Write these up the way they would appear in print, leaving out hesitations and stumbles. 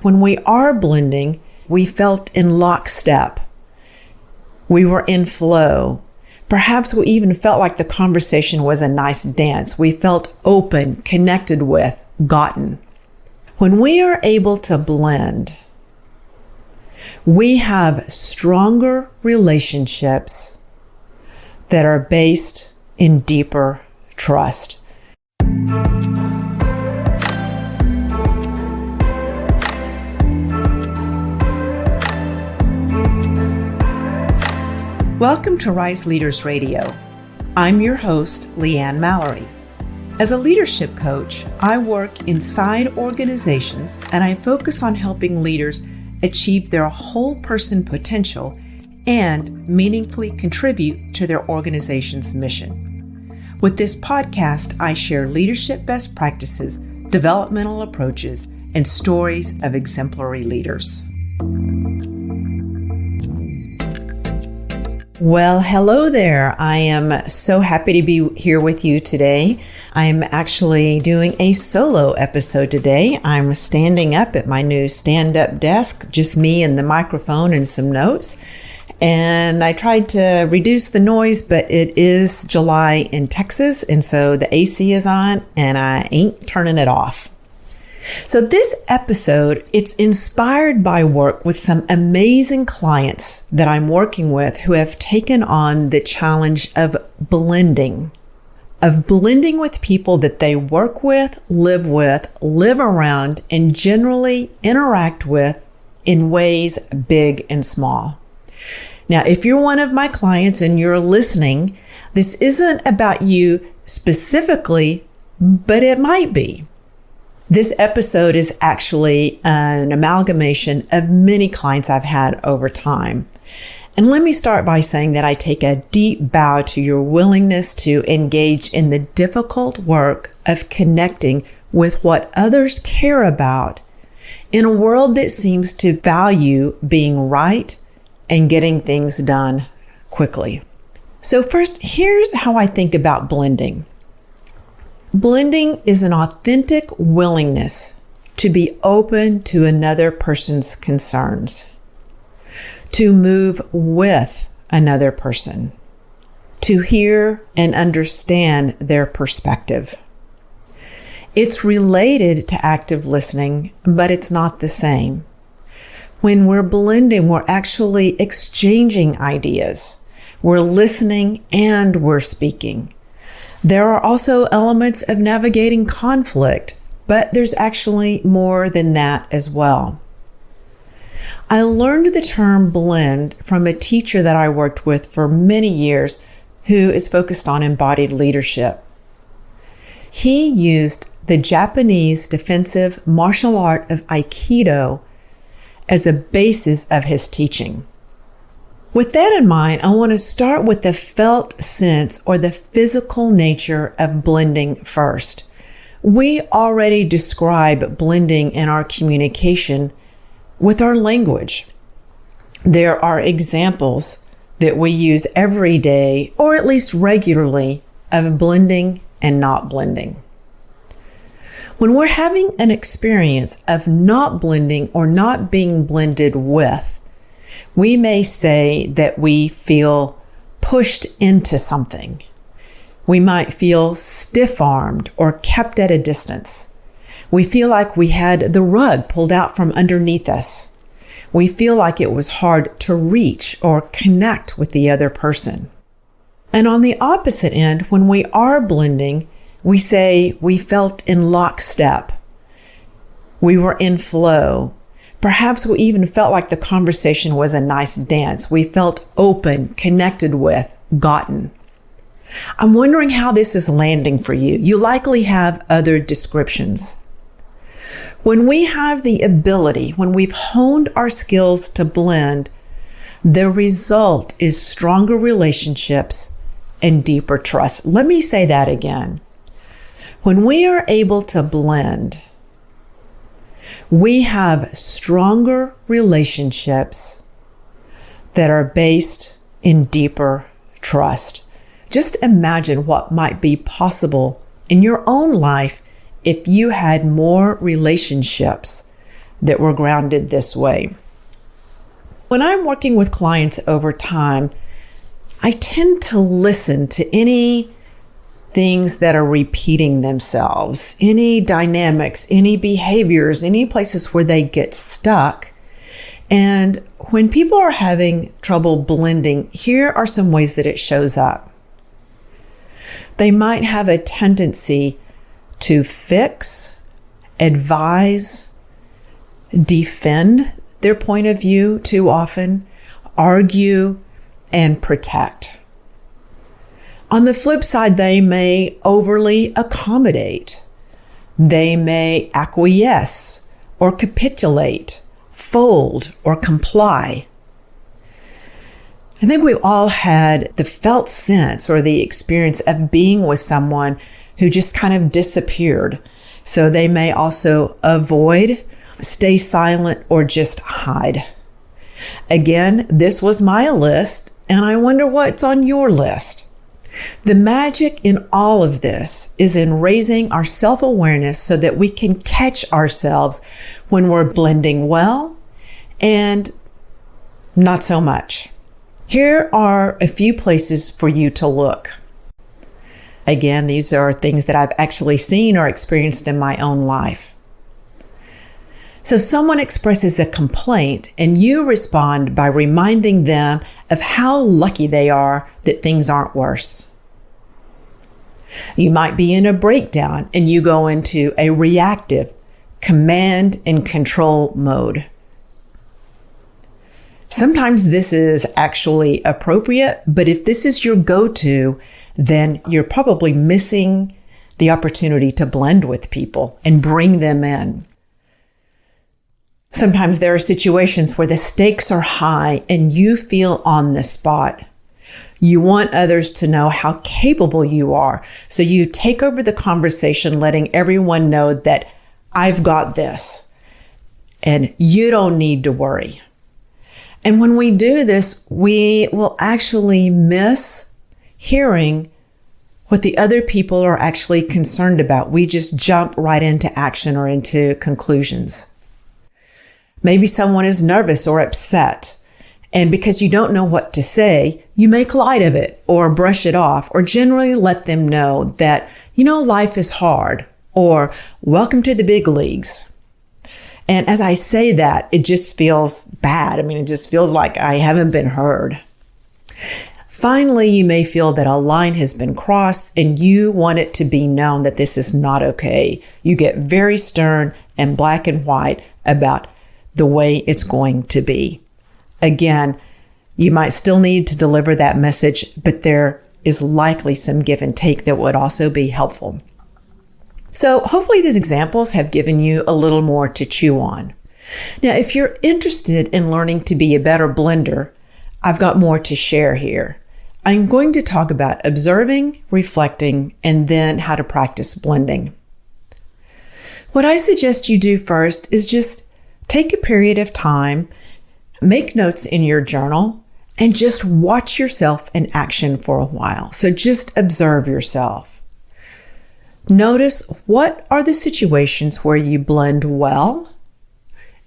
when we are blending, we felt in lockstep. We were in flow. Perhaps we even felt like the conversation was a nice dance. We felt open, connected with, gotten. When we are able to blend, we have stronger relationships that are based in deeper trust. Welcome to Rise Leaders Radio. I'm your host, Leanne Mallory. As a leadership coach, I work inside organizations and I focus on helping leaders achieve their whole person potential and meaningfully contribute to their organization's mission. With this podcast, I share leadership best practices, developmental approaches, and stories of exemplary leaders. Well, hello there. I am so happy to be here with you today. I'm actually doing a solo episode today. I'm standing up at my new stand-up desk, just me and the microphone and some notes. And I tried to reduce the noise, but it is July in Texas, and so the AC is on, and I ain't turning it off. So this episode, it's inspired by work with some amazing clients that I'm working with who have taken on the challenge of blending with people that they work with, live around, and generally interact with in ways big and small. Now, if you're one of my clients and you're listening, this isn't about you specifically, but it might be. This episode is actually an amalgamation of many clients I've had over time. And let me start by saying that I take a deep bow to your willingness to engage in the difficult work of connecting with what others care about in a world that seems to value being right and getting things done quickly. So first, here's how I think about blending. Blending is an authentic willingness to be open to another person's concerns, to move with another person, to hear and understand their perspective. It's related to active listening, but it's not the same. When we're blending, we're actually exchanging ideas. We're listening and we're speaking. There are also elements of navigating conflict, but there's actually more than that as well. I learned the term blend from a teacher that I worked with for many years who is focused on embodied leadership. He used the Japanese defensive martial art of Aikido as a basis of his teaching. With that in mind, I want to start with the felt sense or the physical nature of blending first. We already describe blending in our communication with our language. There are examples that we use every day, or at least regularly, of blending and not blending. When we're having an experience of not blending or not being blended with, we may say that we feel pushed into something. We might feel stiff-armed or kept at a distance. We feel like we had the rug pulled out from underneath us. We feel like it was hard to reach or connect with the other person. And on the opposite end, when we are blending, we say we felt in lockstep. We were in flow. Perhaps we even felt like the conversation was a nice dance. We felt open, connected with, gotten. I'm wondering how this is landing for you. You likely have other descriptions. When we have the ability, when we've honed our skills to blend, the result is stronger relationships and deeper trust. Let me say that again. When we are able to blend, we have stronger relationships that are based in deeper trust. Just imagine what might be possible in your own life if you had more relationships that we're grounded this way. When I'm working with clients over time, I tend to listen to any things that are repeating themselves, any dynamics, any behaviors, any places where they get stuck. And when people are having trouble blending, here are some ways that it shows up. They might have a tendency to fix, advise, defend their point of view too often, argue, and protect. On the flip side, they may overly accommodate. They may acquiesce or capitulate, fold or comply. I think we've all had the felt sense or the experience of being with someone who just kind of disappeared. So they may also avoid, stay silent, or just hide. Again, this was my list, and I wonder what's on your list. The magic in all of this is in raising our self-awareness so that we can catch ourselves when we're blending well and not so much. Here are a few places for you to look. Again, these are things that I've actually seen or experienced in my own life. So someone expresses a complaint and you respond by reminding them of how lucky they are that things aren't worse. You might be in a breakdown and you go into a reactive command and control mode. Sometimes this is actually appropriate, but if this is your go-to, then you're probably missing the opportunity to blend with people and bring them in. Sometimes there are situations where the stakes are high and you feel on the spot. You want others to know how capable you are. So you take over the conversation, letting everyone know that I've got this and you don't need to worry. And when we do this, we will actually miss hearing what the other people are actually concerned about. We just jump right into action or into conclusions. Maybe someone is nervous or upset, and because you don't know what to say, you make light of it or brush it off or generally let them know that, life is hard or welcome to the big leagues. And as I say that, it just feels bad. It just feels like I haven't been heard. Finally, you may feel that a line has been crossed and you want it to be known that this is not okay. You get very stern and black and white about the way it's going to be. Again, you might still need to deliver that message, but there is likely some give and take that would also be helpful. So hopefully these examples have given you a little more to chew on. Now, if you're interested in learning to be a better blender, I've got more to share here. I'm going to talk about observing, reflecting, and then how to practice blending. What I suggest you do first is just take a period of time, make notes in your journal, and just watch yourself in action for a while. So just observe yourself. Notice what are the situations where you blend well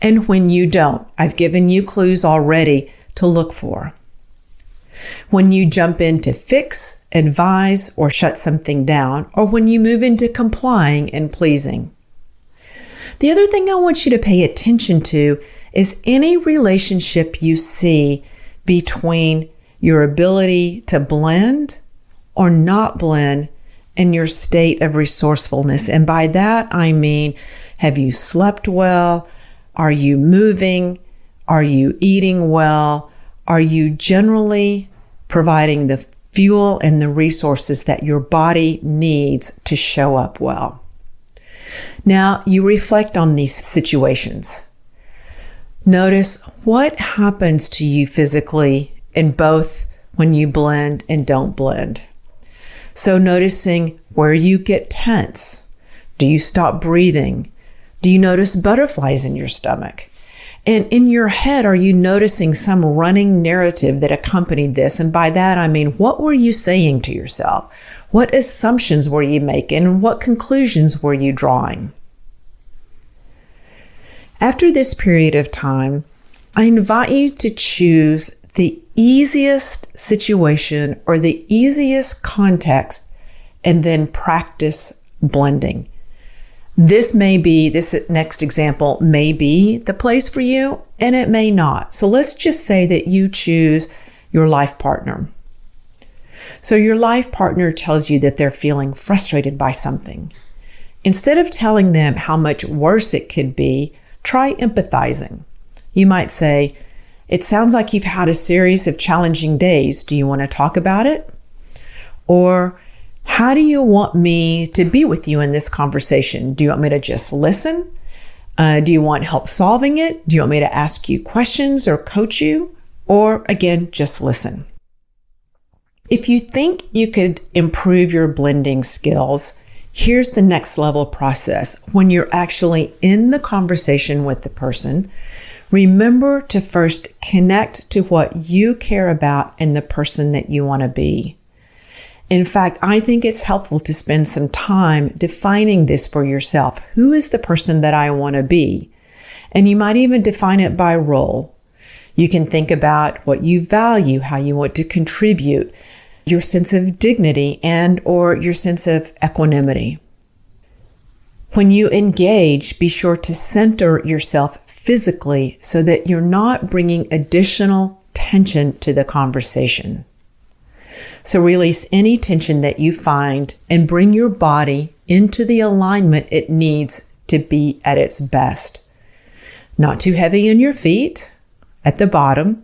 and when you don't. I've given you clues already to look for. When you jump in to fix, advise, or shut something down, or when you move into complying and pleasing. The other thing I want you to pay attention to is any relationship you see between your ability to blend or not blend and your state of resourcefulness. And by that, I mean, have you slept well? Are you moving? Are you eating well? Are you generally providing the fuel and the resources that your body needs to show up well? Now, you reflect on these situations. Notice what happens to you physically in both when you blend and don't blend. So noticing where you get tense. Do you stop breathing? Do you notice butterflies in your stomach? And in your head, are you noticing some running narrative that accompanied this? And by that, I mean, what were you saying to yourself? What assumptions were you making? And what conclusions were you drawing? After this period of time, I invite you to choose the easiest situation or the easiest context and then practice blending. This next example may be the place for you, and it may not. So let's just say that you choose your life partner. So your life partner tells you that they're feeling frustrated by something. Instead of telling them how much worse it could be, try empathizing. You might say, "It sounds like you've had a series of challenging days. Do you want to talk about it?" Or, "How do you want me to be with you in this conversation? Do you want me to just listen? Do you want help solving it? Do you want me to ask you questions or coach you? Or again, just listen." If you think you could improve your blending skills, here's the next level process. When you're actually in the conversation with the person, remember to first connect to what you care about and the person that you want to be. In fact, I think it's helpful to spend some time defining this for yourself. Who is the person that I want to be? And you might even define it by role. You can think about what you value, how you want to contribute, your sense of dignity and or your sense of equanimity. When you engage, be sure to center yourself physically so that you're not bringing additional tension to the conversation. So release any tension that you find and bring your body into the alignment it needs to be at its best. Not too heavy in your feet at the bottom,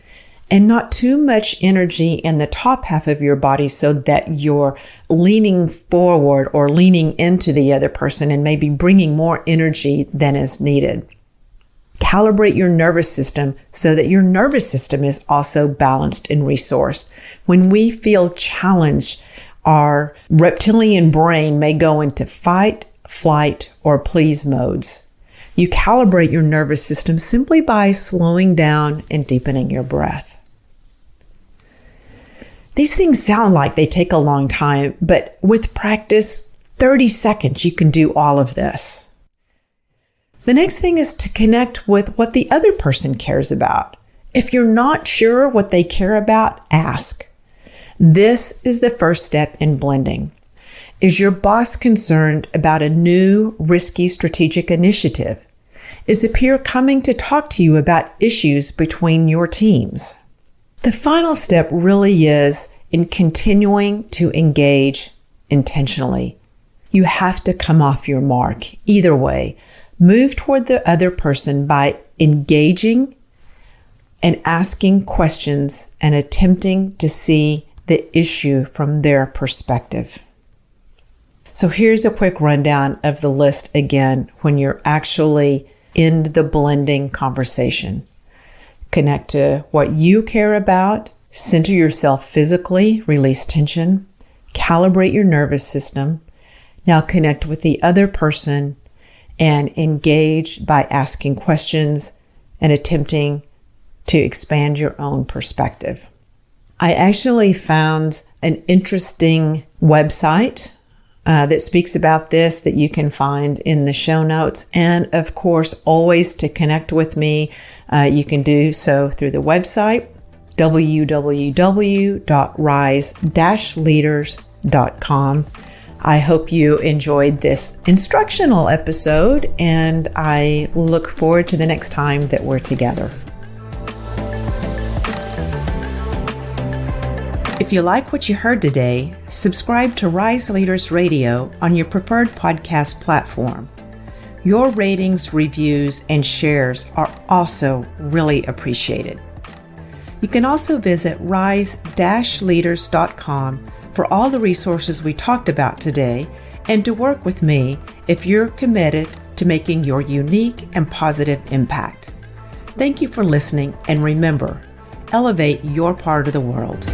and not too much energy in the top half of your body so that you're leaning forward or leaning into the other person and maybe bringing more energy than is needed. Calibrate your nervous system so that your nervous system is also balanced and resourced. When we feel challenged, our reptilian brain may go into fight, flight, or please modes. You calibrate your nervous system simply by slowing down and deepening your breath. These things sound like they take a long time, but with practice, 30 seconds, you can do all of this. The next thing is to connect with what the other person cares about. If you're not sure what they care about, ask. This is the first step in blending. Is your boss concerned about a new, risky strategic initiative? Is a peer coming to talk to you about issues between your teams? The final step really is in continuing to engage intentionally. You have to come off your mark. Either way, move toward the other person by engaging and asking questions and attempting to see the issue from their perspective. So here's a quick rundown of the list again when you're actually in the blending conversation. Connect to what you care about, center yourself physically, release tension, calibrate your nervous system. Now connect with the other person and engage by asking questions and attempting to expand your own perspective. I actually found an interesting website that speaks about this that you can find in the show notes. And of course, always to connect with me, you can do so through the website, www.rise-leaders.com. I hope you enjoyed this instructional episode, and I look forward to the next time that we're together. If you like what you heard today, subscribe to Rise Leaders Radio on your preferred podcast platform. Your ratings, reviews, and shares are also really appreciated. You can also visit rise-leaders.com for all the resources we talked about today and to work with me if you're committed to making your unique and positive impact. Thank you for listening, and remember, elevate your part of the world.